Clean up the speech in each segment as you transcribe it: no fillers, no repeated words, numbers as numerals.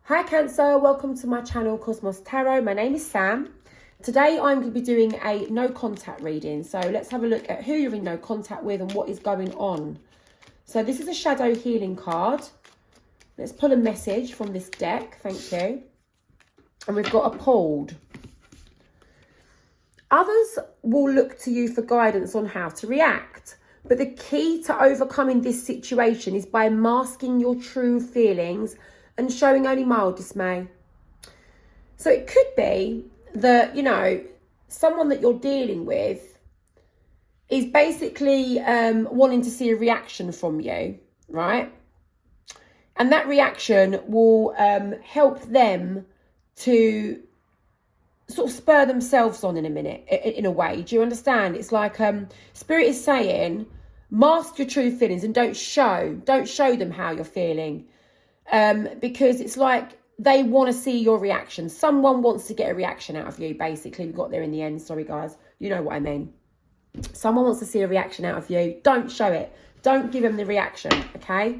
Hi Cancer, welcome to my channel Cosmos Tarot. My name is Sam. Today I'm going to be doing a no contact reading. So let's have a look at who you're in no contact with and what is going on. So this is a shadow healing card. Let's pull a message from this deck, thank you. And we've got a pulled. Others will look to you for guidance on how to react. But the key to overcoming this situation is by masking your true feelings and showing only mild dismay. So it could be that, someone that you're dealing with is basically wanting to see a reaction from you, right? And that reaction will help them to sort of spur themselves on in a way. Do you understand? It's like Spirit is saying, mask your true feelings and don't show them how you're feeling. Because it's like they want to see your reaction. Someone wants to get a reaction out of you, basically. We got there in the end. Sorry, guys. You know what I mean. Someone wants to see a reaction out of you. Don't show it. Don't give them the reaction, okay?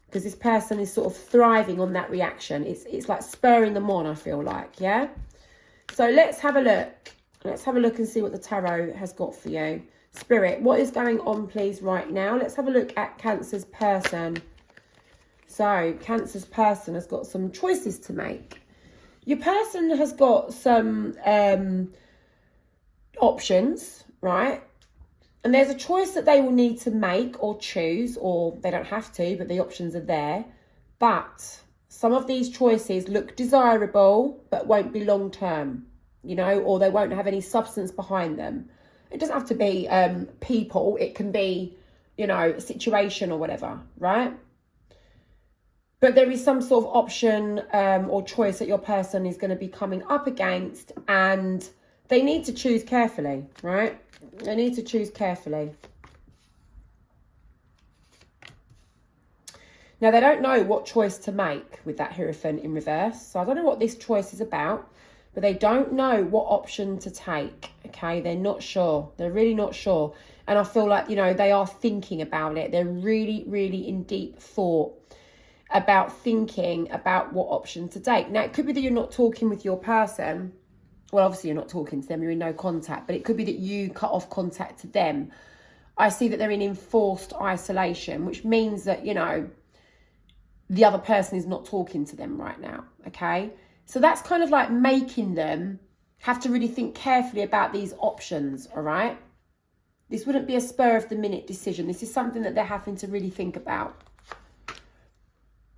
Because this person is sort of thriving on that reaction. It's like spurring them on, I feel like, yeah? So let's have a look. Let's have a look and see what the tarot has got for you. Spirit, what is going on, please, right now? Let's have a look at Cancer's person. So, Cancer's person has got some choices to make. Your person has got some options, right? And there's a choice that they will need to make or choose, or they don't have to, but the options are there. But some of these choices look desirable, but won't be long-term, or they won't have any substance behind them. It doesn't have to be people. It can be, a situation or whatever, right? But there is some sort of option or choice that your person is going to be coming up against, and they need to choose carefully, right? They need to choose carefully. Now, they don't know what choice to make with that Hierophant in reverse. So I don't know what this choice is about, but they don't know what option to take, okay? They're not sure. They're really not sure. And I feel like, they are thinking about it. They're really, really in deep thought about thinking about what option to take. Now, it could be that you're not talking with your person. Well, obviously you're not talking to them, you're in no contact, but it could be that you cut off contact to them. I see that they're in enforced isolation, which means that, the other person is not talking to them right now, okay? So that's kind of like making them have to really think carefully about these options, all right? This wouldn't be a spur of the minute decision. This is something that they're having to really think about.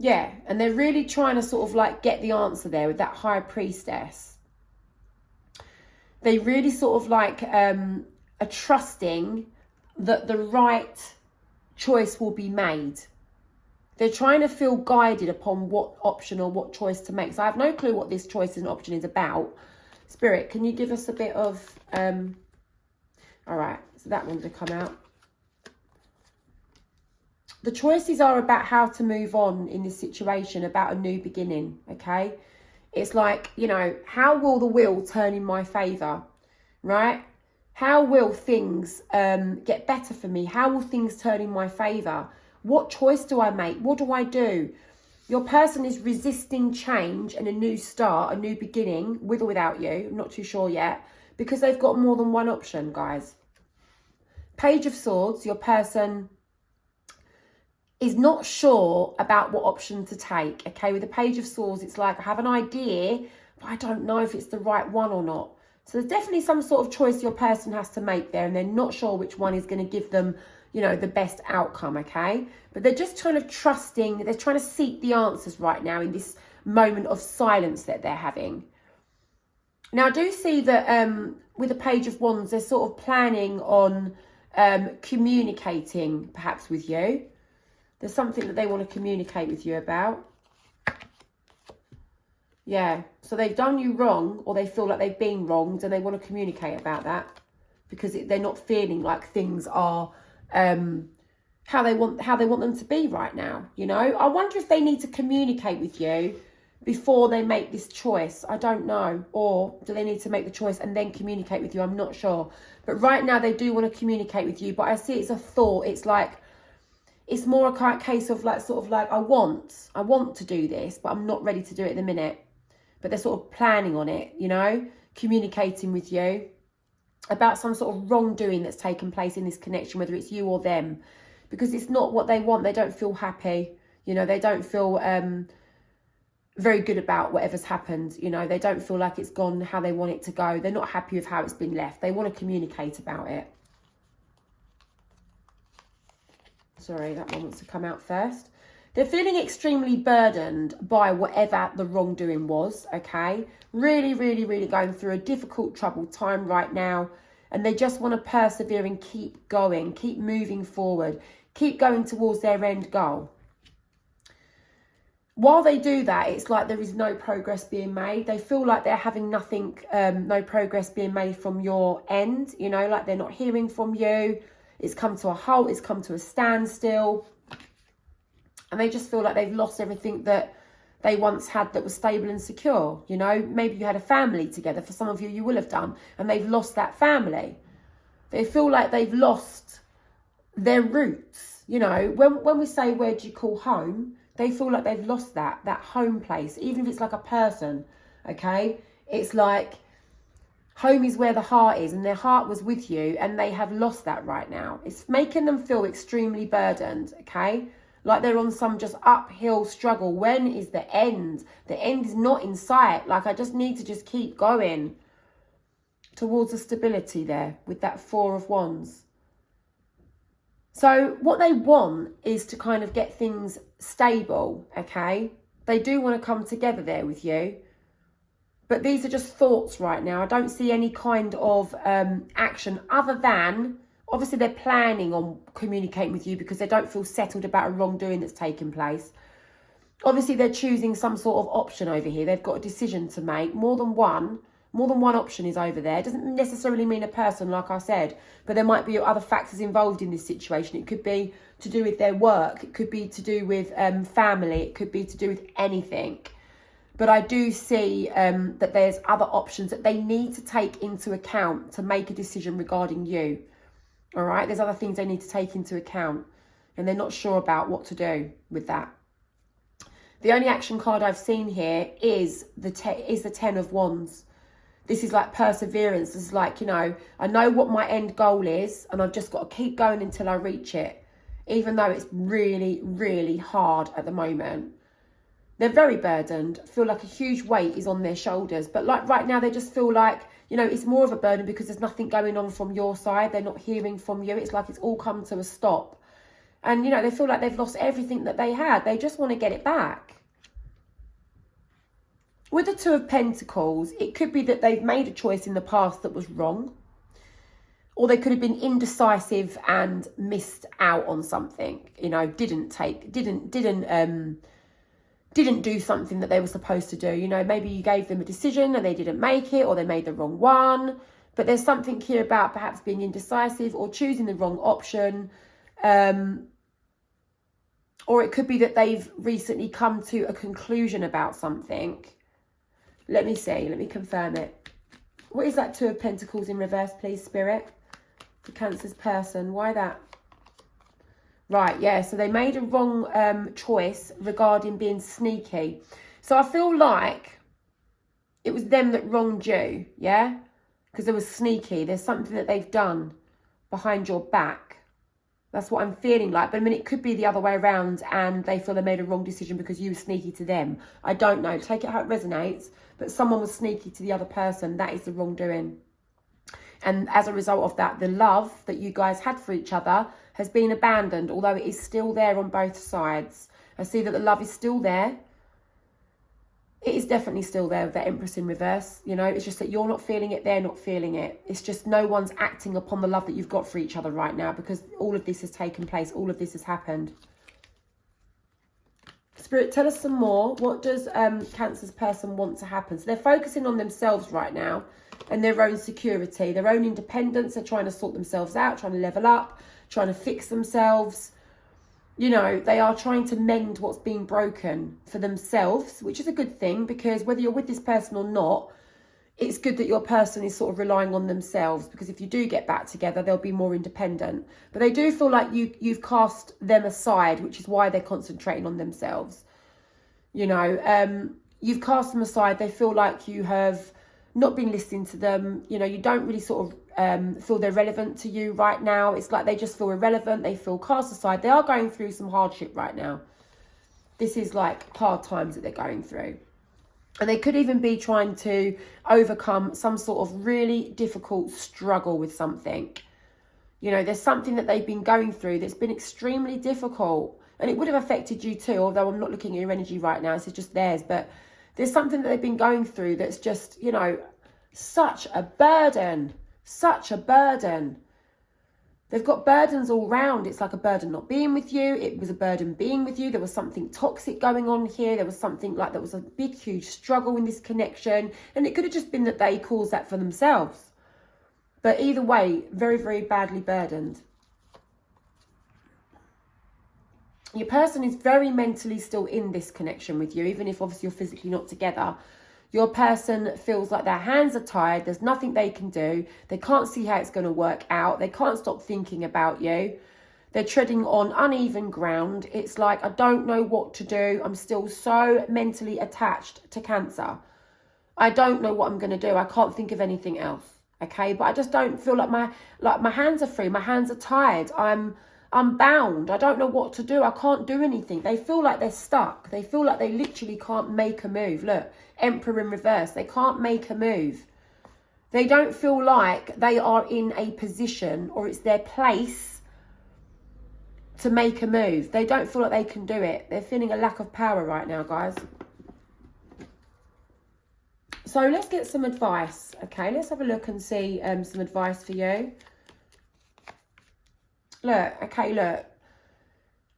Yeah, and they're really trying to sort of like get the answer there with that High Priestess. They really sort of like are trusting that the right choice will be made. They're trying to feel guided upon what option or what choice to make. So I have no clue what this choice and option is about. Spirit, can you give us a bit of... All right, so that one's to come out. The choices are about how to move on in this situation, about a new beginning, okay? It's like, how will the wheel turn in my favour, right? How will things get better for me? How will things turn in my favour? What choice do I make? What do I do? Your person is resisting change and a new start, a new beginning, with or without you. I'm not too sure yet, because they've got more than one option, guys. Page of Swords, your person is not sure about what option to take, okay? With the Page of Swords, it's like, I have an idea, but I don't know if it's the right one or not. So there's definitely some sort of choice your person has to make there, and they're not sure which one is going to give them, the best outcome, okay? But they're just kind of trusting, they're trying to seek the answers right now in this moment of silence that they're having. Now, I do see that with the Page of Wands, they're sort of planning on communicating perhaps with you. There's something that they want to communicate with you about. Yeah, so they've done you wrong, or they feel like they've been wronged, and they want to communicate about that because they're not feeling like things are how they want them to be right now. I wonder if they need to communicate with you before they make this choice. I don't know. Or do they need to make the choice and then communicate with you? I'm not sure. But right now they do want to communicate with you. But I see it's a thought. It's like it's more a case of like, sort of like, I want to do this, but I'm not ready to do it at the minute. But they're sort of planning on it, you know, communicating with you about some sort of wrongdoing that's taken place in this connection, whether it's you or them, because it's not what they want. They don't feel happy, you know, they don't feel very good about whatever's happened, you know, they don't feel like it's gone how they want it to go. They're not happy with how it's been left. They want to communicate about it. Sorry, that one wants to come out first. They're feeling extremely burdened by whatever the wrongdoing was, okay? Really, really, really going through a difficult, troubled time right now. And they just want to persevere and keep going, keep moving forward, keep going towards their end goal. While they do that, it's like there is no progress being made. They feel like they're having nothing, no progress being made from your end, you know, like they're not hearing from you. It's come to a halt, it's come to a standstill. And they just feel like they've lost everything that they once had that was stable and secure. You know, maybe you had a family together. For some of you, you will have done. And they've lost that family. They feel like they've lost their roots. You know, when we say, where do you call home? They feel like they've lost that home place. Even if it's like a person, okay? It's like home is where the heart is, and their heart was with you, and they have lost that right now. It's making them feel extremely burdened, okay? Like they're on some just uphill struggle. When is the end? The end is not in sight. Like, I just need to just keep going towards the stability there with that Four of Wands. So what they want is to kind of get things stable, okay? They do want to come together there with you. But these are just thoughts right now. I don't see any kind of action other than, obviously they're planning on communicating with you because they don't feel settled about a wrongdoing that's taken place. Obviously they're choosing some sort of option over here. They've got a decision to make. More than one option is over there. It doesn't necessarily mean a person, like I said, but there might be other factors involved in this situation. It could be to do with their work. It could be to do with family. It could be to do with anything. But I do see that there's other options that they need to take into account to make a decision regarding you. All right, there's other things they need to take into account, and they're not sure about what to do with that. The only action card I've seen here is the Ten of Wands. This is like perseverance. This is like, you know, I know what my end goal is, and I've just got to keep going until I reach it, even though it's really, really hard at the moment. They're very burdened, feel like a huge weight is on their shoulders. But like right now, they just feel like, you know, it's more of a burden because there's nothing going on from your side. They're not hearing from you. It's like it's all come to a stop. And, you know, they feel like they've lost everything that they had. They just want to get it back. With the Two of Pentacles, it could be that they've made a choice in the past that was wrong. Or they could have been indecisive and missed out on something, you know, didn't do something that they were supposed to do. You know, maybe you gave them a decision and they didn't make it, or they made the wrong one. But there's something here about perhaps being indecisive or choosing the wrong option. Or it could be that they've recently come to a conclusion about something. Let me see. Let me confirm it. What is that Two of Pentacles in reverse, please, Spirit? For Cancer's person. Why that? Right, yeah, so they made a wrong choice regarding being sneaky. So I feel like it was them that wronged you, yeah? Because they were sneaky. There's something that they've done behind your back. That's what I'm feeling like. But I mean, it could be the other way around and they feel they made a wrong decision because you were sneaky to them. I don't know. Take it how it resonates. But someone was sneaky to the other person. That is the wrongdoing. And as a result of that, the love that you guys had for each other has been abandoned, although it is still there on both sides. I see that the love is still there. It is definitely still there with that Empress in reverse. You know, it's just that you're not feeling it, they're not feeling it. It's just no one's acting upon the love that you've got for each other right now because all of this has taken place. All of this has happened. Spirit, tell us some more. What does Cancer's person want to happen? So they're focusing on themselves right now and their own security, their own independence. They're trying to sort themselves out, trying to level up, trying to fix themselves. You know, they are trying to mend what's being broken for themselves, which is a good thing because whether you're with this person or not, it's good that your person is sort of relying on themselves, because if you do get back together, they'll be more independent. But they do feel like you've cast them aside, which is why they're concentrating on themselves. You know, you've cast them aside. They feel like you have not been listening to them. You know, you don't really sort of feel they're relevant to you right now. It's like they just feel irrelevant. They feel cast aside. They are going through some hardship right now. This is like hard times that they're going through. And they could even be trying to overcome some sort of really difficult struggle with something. You know, there's something that they've been going through that's been extremely difficult. And it would have affected you too, although I'm not looking at your energy right now. This is just theirs. But there's something that they've been going through that's just, you know, such a burden. Such a burden. They've got burdens all round. It's like a burden not being with you. It was a burden being with you. There was something toxic going on here. There was something like there was a big, huge struggle in this connection. And it could have just been that they caused that for themselves. But either way, very, very badly burdened. Your person is very mentally still in this connection with you, even if obviously you're physically not together. Your person feels like their hands are tied. There's nothing they can do. They can't see how it's going to work out. They can't stop thinking about you. They're treading on uneven ground. It's like, I don't know what to do. I'm still so mentally attached to Cancer. I don't know what I'm going to do. I can't think of anything else. Okay, but I just don't feel like my hands are free. My hands are tied. I'm bound. I don't know what to do. I can't do anything. They feel like they're stuck. They feel like they literally can't make a move. Look, Emperor in reverse. They can't make a move. They don't feel like they are in a position or it's their place to make a move. They don't feel like they can do it. They're feeling a lack of power right now, guys. So let's get some advice. Okay, let's have a look and see some advice for you. Look,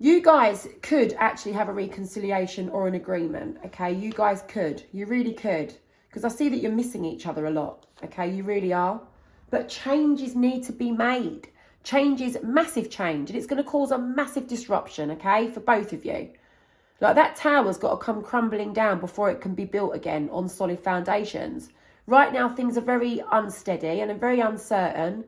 you guys could actually have a reconciliation or an agreement, okay? You guys could, you really could, because I see that you're missing each other a lot, okay? You really are. But changes need to be made. Changes, massive change, and it's going to cause a massive disruption, okay, for both of you. Like, that tower's got to come crumbling down before it can be built again on solid foundations. Right now, things are very unsteady and very uncertain.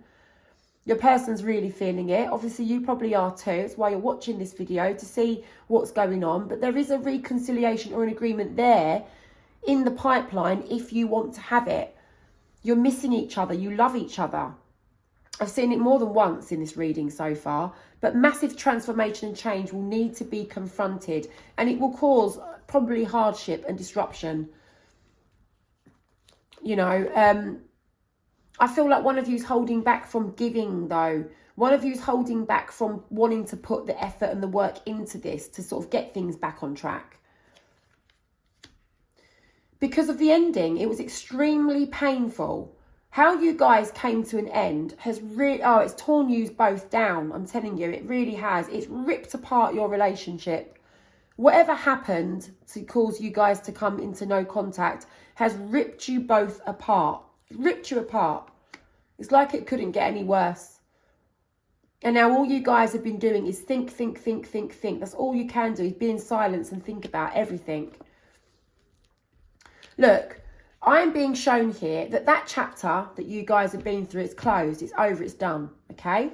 Your person's really feeling it. Obviously, you probably are too. It's why you're watching this video, to see what's going on. But there is a reconciliation or an agreement there in the pipeline if you want to have it. You're missing each other. You love each other. I've seen it more than once in this reading so far. But massive transformation and change will need to be confronted. And it will cause probably hardship and disruption. You know, I feel like one of you's holding back from giving, though. One of you's holding back from wanting to put the effort and the work into this to sort of get things back on track. Because of the ending, it was extremely painful. How you guys came to an end has really, it's torn you both down. I'm telling you, it really has. It's ripped apart your relationship. Whatever happened to cause you guys to come into no contact has ripped you both apart. Ripped you apart. It's like it couldn't get any worse. And now all you guys have been doing is think. That's all you can do, is be in silence and think about everything. Look, I'm being shown here that chapter that you guys have been through, it's closed, it's over, it's done, okay?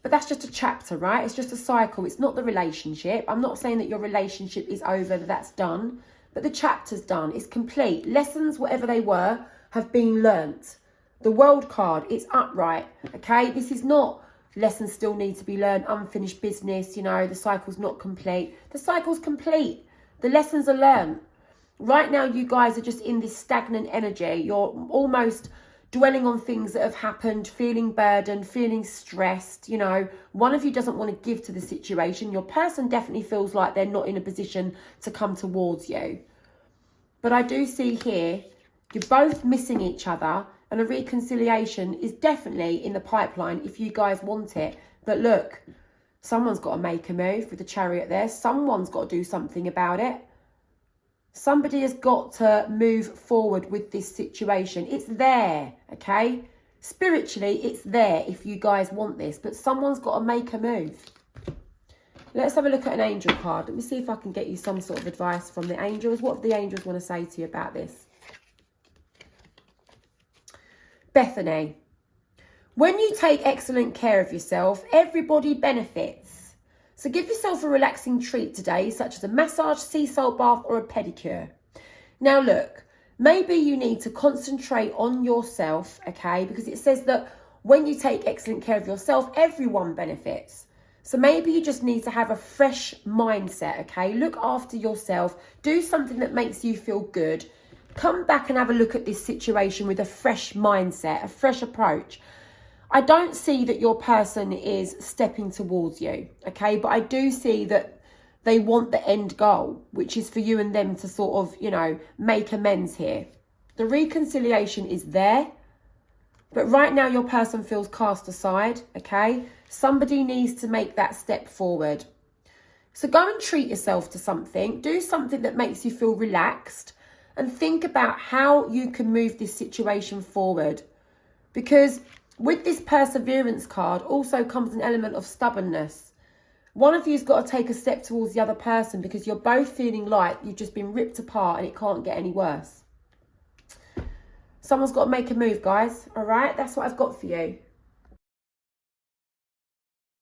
But that's just a chapter, right? It's just a cycle. It's not the relationship. I'm not saying that your relationship is over, that's done. But the chapter's done. It's complete. Lessons, whatever they were, have been learnt. The world card, it's upright, okay? This is not lessons still need to be learned, unfinished business, you know, the cycle's not complete. The cycle's complete. The lessons are learned. Right now, you guys are just in this stagnant energy. You're almost dwelling on things that have happened, feeling burdened, feeling stressed, you know. One of you doesn't want to give to the situation. Your person definitely feels like they're not in a position to come towards you. But I do see here, you're both missing each other, and a reconciliation is definitely in the pipeline if you guys want it. But look, someone's got to make a move with the Chariot there. Someone's got to do something about it. Somebody has got to move forward with this situation. It's there, okay? Spiritually, it's there if you guys want this. But someone's got to make a move. Let's have a look at an angel card. Let me see if I can get you some sort of advice from the angels. What do the angels want to say to you about this? Bethany, when you take excellent care of yourself, everybody benefits. So give yourself a relaxing treat today, such as a massage, sea salt bath, or a pedicure. Now look, maybe you need to concentrate on yourself, okay? Because it says that when you take excellent care of yourself, everyone benefits. So maybe you just need to have a fresh mindset, okay? Look after yourself. Do something that makes you feel good. Come back and have a look at this situation with a fresh mindset, a fresh approach. I don't see that your person is stepping towards you, okay? But I do see that they want the end goal, which is for you and them to sort of, you know, make amends here. The reconciliation is there. But right now your person feels cast aside, okay? Somebody needs to make that step forward. So go and treat yourself to something. Do something that makes you feel relaxed. And think about how you can move this situation forward. Because with this perseverance card also comes an element of stubbornness. One of you's got to take a step towards the other person because you're both feeling like you've just been ripped apart and it can't get any worse. Someone's got to make a move, guys. All right, that's what I've got for you.